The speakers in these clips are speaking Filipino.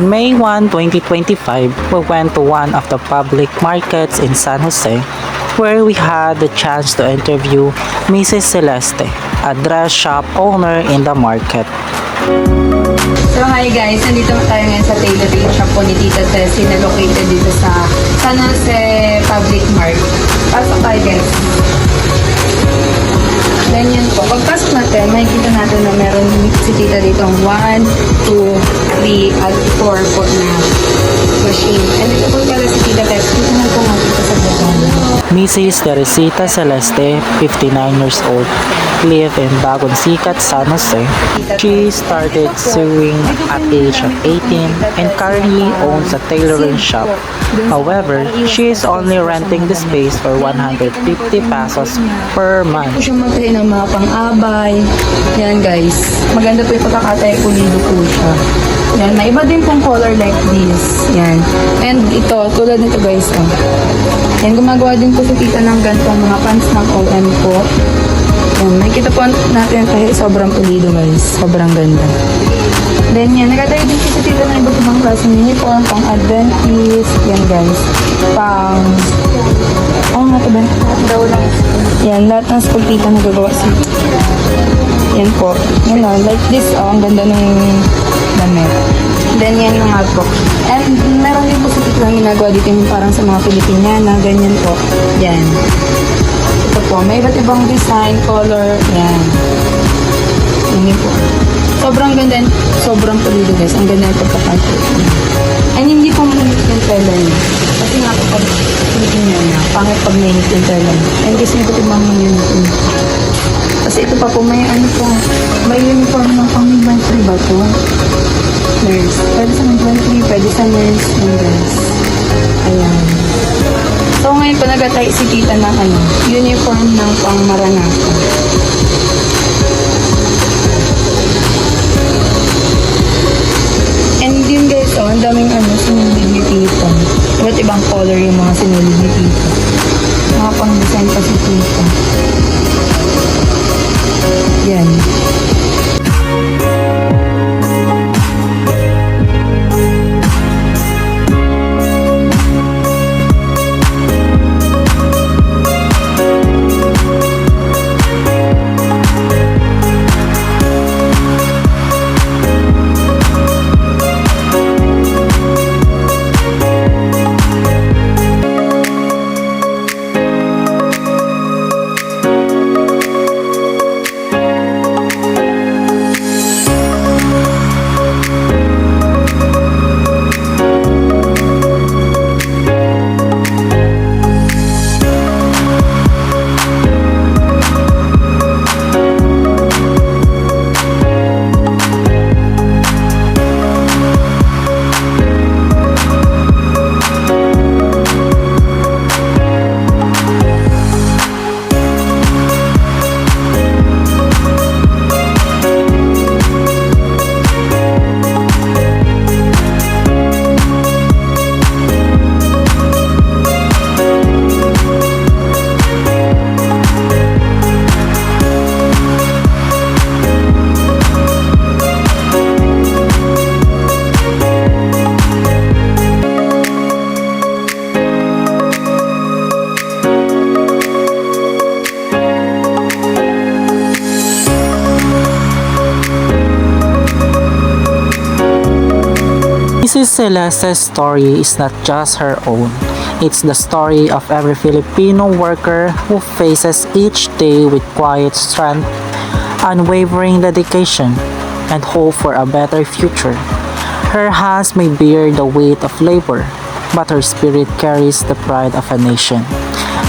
On May 1, 2025, we went to one of the public markets in San Jose where we had the chance to interview Mrs. Celeste, a dress shop owner in the market. So hi guys, nandito tayo ngayon sa tailoring shop po ni Tita Tessie na located dito sa San Jose Public Market. Pasok tayo guys. Then yun po, pagpasok natin, makikita natin na meron si Tita dito 1, 2, 3 at 4 po na machine. And ito po pala si Tita Tessie. Dito na po makikita sa button. Mrs. Teresita Celeste, 59 years old, live in Bagong Sikat, San Jose. She started sewing at age of 18 and currently owns a tailoring shop. However, she is only renting the space for 150 pesos per month. Po siya magtayo ng mga pang-abay. Yan guys. Maganda po yung pagkakatay, pulido po siya. Yan, may iba din pong color like this. Yan. And ito, tulad nito guys. Oh. Yan, gumagawa din po si Tita ng ganitong mga pants ng OM po. Yan, makikita po natin tayo sobrang pulido guys. Sobrang ganda. Then yan, nagatayo din po si Tita ng iba't ibang klaseng uniform, pang Adventist. Yan guys. Pang... Oh, nga ito ba? Daw lang. Yan, lahat ng school Tita nagagawa si yan po. Yan o, like this. Oh, ang ganda ng damit. Then yan yung nga po. And meron din po si Tita lang ginagawa dito yung parang sa mga Pilipiniana. Ganyan po. Yan. Ito po. May iba't ibang design, color. Yan. Yan po. Sobrang ganda. Sobrang pulido guys. Ang ganda yung pagkakasya. And hindi po manit yung tela niya. Kasi nga po pag Pilipiniana, pangit pag manit yung tela niya. And kasi may iba't ibang uniform. Kasi ito pa po, may ano po, may uniform ng pang-inventory ba ito? Nurse. Pwede sa inventory, pwede sa nurse, yung guys. Ayan. So ngayon po, nagatay si Tita ng ano, uniform ng pang-maranata. And yun guys, oh, ang daming ano, sinulid ni Tita. Iba't ibang color yung mga sinulid ni Tita. Mga pang-design pa si Tita. Yan. Mrs. Celeste's story is not just her own. It's the story of every Filipino worker who faces each day with quiet strength, unwavering dedication, and hope for a better future. Her hands may bear the weight of labor, but her spirit carries the pride of a nation.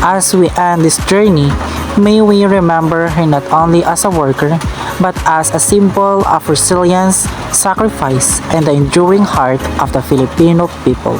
As we end this journey, may we remember her not only as a worker, but as a symbol of resilience, sacrifice, and the enduring heart of the Filipino people.